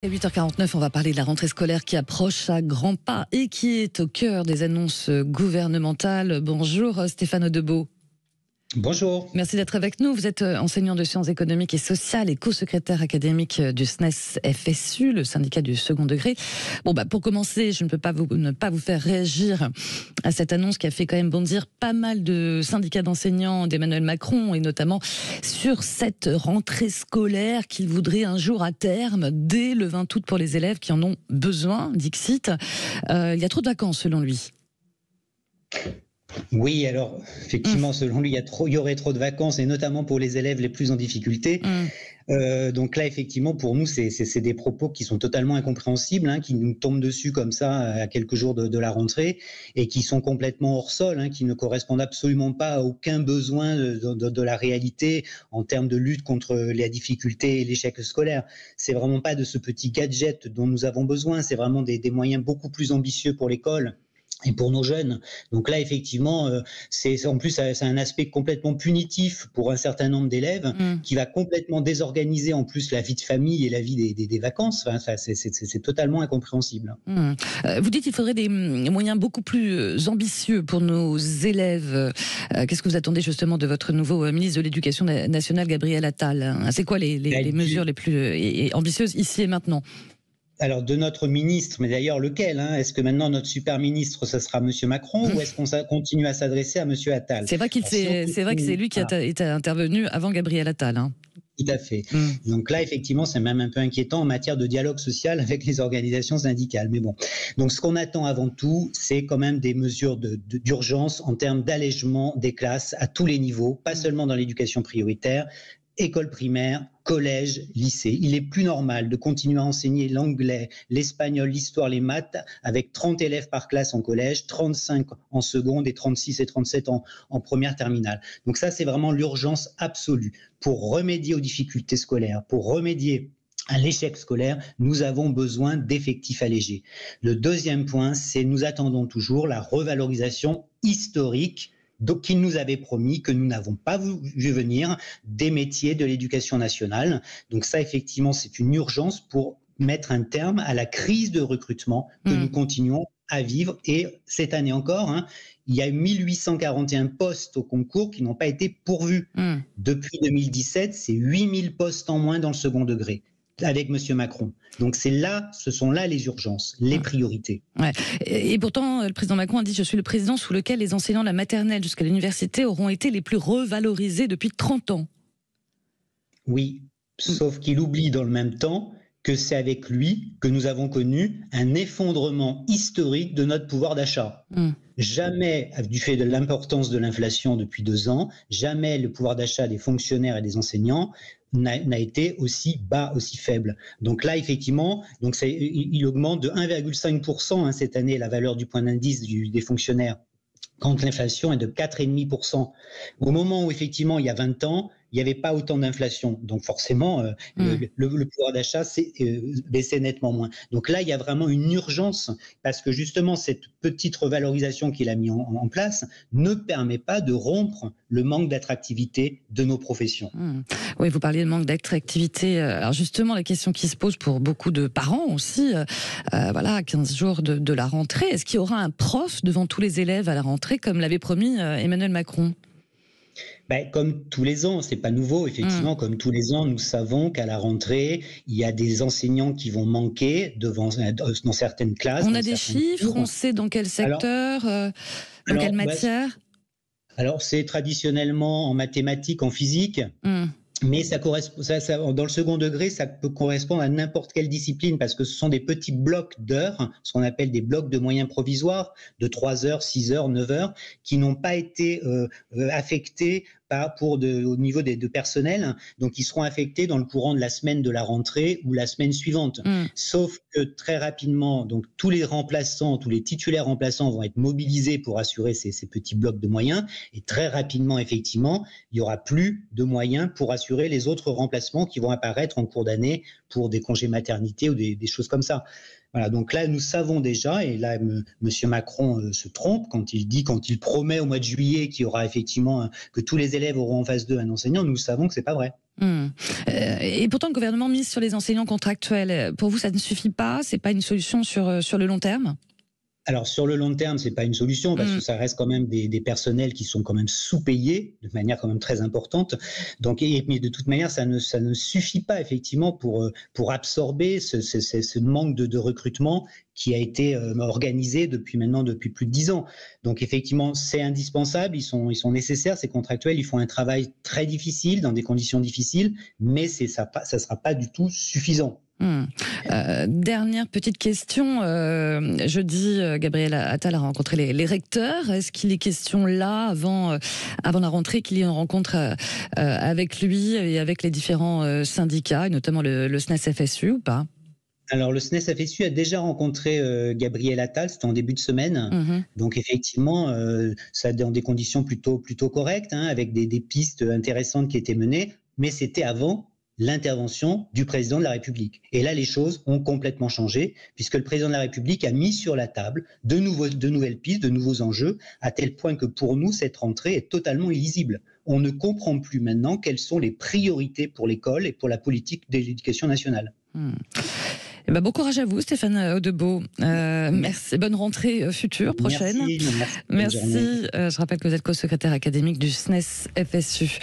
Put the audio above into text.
À 8h49, on va parler de la rentrée scolaire qui approche à grands pas et qui est au cœur des annonces gouvernementales. Bonjour Stéphane Audebeau. Bonjour. Merci d'être avec nous. Vous êtes enseignant de sciences économiques et sociales et co-secrétaire académique du SNES-FSU, le syndicat du second degré. Pour commencer, je ne peux pas ne pas vous faire réagir à cette annonce qui a fait quand même bondir pas mal de syndicats d'enseignants d'Emmanuel Macron, et notamment sur cette rentrée scolaire qu'il voudrait un jour à terme, dès le 20 août pour les élèves qui en ont besoin, dixit. Il y a trop de vacances selon lui. Oui, alors effectivement, selon lui, il y aurait trop de vacances, et notamment pour les élèves les plus en difficulté. Donc là, effectivement, pour nous, c'est des propos qui sont totalement incompréhensibles, qui nous tombent dessus comme ça à quelques jours de la rentrée, et qui sont complètement hors sol, qui ne correspondent absolument pas à aucun besoin de la réalité en termes de lutte contre la difficulté et l'échec scolaire. C'est vraiment pas de ce petit gadget dont nous avons besoin, c'est vraiment des moyens beaucoup plus ambitieux pour l'école et pour nos jeunes. Donc là, effectivement, en plus, c'est un aspect complètement punitif pour un certain nombre d'élèves qui va complètement désorganiser en plus la vie de famille et la vie des vacances. Enfin, ça, c'est totalement incompréhensible. Vous dites qu'il faudrait des moyens beaucoup plus ambitieux pour nos élèves. Qu'est-ce que vous attendez justement de votre nouveau ministre de l'Éducation nationale, Gabriel Attal? C'est quoi les mesures les plus ambitieuses ici et maintenant? Alors, de notre ministre, mais d'ailleurs lequel Est-ce que maintenant notre super ministre, ça sera Monsieur Macron, ou est-ce qu'on continue à s'adresser à Monsieur Attal? C'est vrai que c'est lui qui a été intervenu avant Gabriel Attal. Tout à fait. Donc là, effectivement, c'est même un peu inquiétant en matière de dialogue social avec les organisations syndicales. Mais bon. Donc, ce qu'on attend avant tout, c'est quand même des mesures d'urgence en termes d'allègement des classes à tous les niveaux, pas seulement dans l'éducation prioritaire, école primaire, collège, lycée. Il est plus normal de continuer à enseigner l'anglais, l'espagnol, l'histoire, les maths avec 30 élèves par classe en collège, 35 en seconde et 36 et 37 en première terminale. Donc ça, c'est vraiment l'urgence absolue. Pour remédier aux difficultés scolaires, pour remédier à l'échec scolaire, nous avons besoin d'effectifs allégés. Le deuxième point, c'est nous attendons toujours la revalorisation historique qu'il nous avait promis, que nous n'avons pas vu venir, des métiers de l'éducation nationale. Donc ça, effectivement, c'est une urgence pour mettre un terme à la crise de recrutement que nous continuons à vivre. Et cette année encore, il y a 1841 postes au concours qui n'ont pas été pourvus. Depuis 2017, c'est 8000 postes en moins dans le second degré avec Monsieur Macron. Donc ce sont là les urgences, les priorités. Ouais. Et pourtant, le président Macron a dit: je suis le président sous lequel les enseignants de la maternelle jusqu'à l'université auront été les plus revalorisés depuis 30 ans. Oui, sauf qu'il oublie dans le même temps que c'est avec lui que nous avons connu un effondrement historique de notre pouvoir d'achat. Jamais, du fait de l'importance de l'inflation depuis 2 ans, jamais le pouvoir d'achat des fonctionnaires et des enseignants n'a été aussi bas, aussi faible. Donc là, effectivement, il augmente de 1,5% cette année la valeur du point d'indice des fonctionnaires, quand l'inflation est de 4,5%. Au moment où, effectivement, il y a 20 ans, il n'y avait pas autant d'inflation. Donc forcément, le pouvoir d'achat baissait nettement moins. Donc là, il y a vraiment une urgence, parce que justement, cette petite revalorisation qu'il a mis en place ne permet pas de rompre le manque d'attractivité de nos professions. Oui, vous parliez de manque d'attractivité. Alors justement, la question qui se pose pour beaucoup de parents aussi, à 15 jours de la rentrée, est-ce qu'il y aura un prof devant tous les élèves à la rentrée, comme l'avait promis Emmanuel Macron ? Comme tous les ans, c'est pas nouveau, effectivement, comme tous les ans, nous savons qu'à la rentrée, il y a des enseignants qui vont manquer dans certaines classes. On a des chiffres, on sait dans quel secteur, dans quelle matière? Alors, c'est traditionnellement en mathématiques, en physique. Mais ça correspond, dans le second degré, ça peut correspondre à n'importe quelle discipline, parce que ce sont des petits blocs d'heures, ce qu'on appelle des blocs de moyens provisoires, de 3 heures, 6 heures, 9 heures, qui n'ont pas été affectés au niveau de personnel, donc ils seront affectés dans le courant de la semaine de la rentrée ou la semaine suivante. Sauf que très rapidement, donc tous les titulaires remplaçants vont être mobilisés pour assurer ces petits blocs de moyens, et très rapidement, effectivement, il n'y aura plus de moyens pour assurer les autres remplacements qui vont apparaître en cours d'année pour des congés maternité ou des choses comme ça. Voilà, donc là, nous savons déjà, et là, Monsieur Macron se trompe quand il promet au mois de juillet qu'il y aura effectivement que tous les élèves élèves auront en face d'eux un enseignant, nous savons que c'est pas vrai. Et pourtant, le gouvernement mise sur les enseignants contractuels. Pour vous, ça ne suffit pas? C'est pas une solution sur le long terme? Alors sur le long terme, c'est pas une solution parce que ça reste quand même des personnels qui sont quand même sous-payés de manière quand même très importante. Donc, mais de toute manière, ça ne suffit pas effectivement pour absorber ce manque de recrutement qui a été organisé depuis plus de 10 ans. Donc effectivement, c'est indispensable, ils sont nécessaires, ces contractuels, ils font un travail très difficile, dans des conditions difficiles, mais ça sera pas du tout suffisant. Dernière petite question. Jeudi, Gabriel Attal a rencontré les recteurs. Est-ce qu'il est question là, avant la rentrée, qu'il y ait une rencontre avec lui et avec les différents syndicats, et notamment le SNES-FSU, ou pas? Alors, le SNES-FSU a déjà rencontré Gabriel Attal, c'était en début de semaine. Donc, effectivement, ça dans des conditions plutôt correctes, hein, avec des pistes intéressantes qui étaient menées, mais c'était avant l'intervention du président de la République. Et là, les choses ont complètement changé, puisque le président de la République a mis sur la table de nouvelles pistes, de nouveaux enjeux, à tel point que pour nous, cette rentrée est totalement illisible. On ne comprend plus maintenant quelles sont les priorités pour l'école et pour la politique de l'éducation nationale. Eh ben, bon courage à vous, Stéphane Audebeau. Merci. Bonne rentrée future, prochaine. Merci. Je rappelle que vous êtes co-secrétaire académique du SNES-FSU.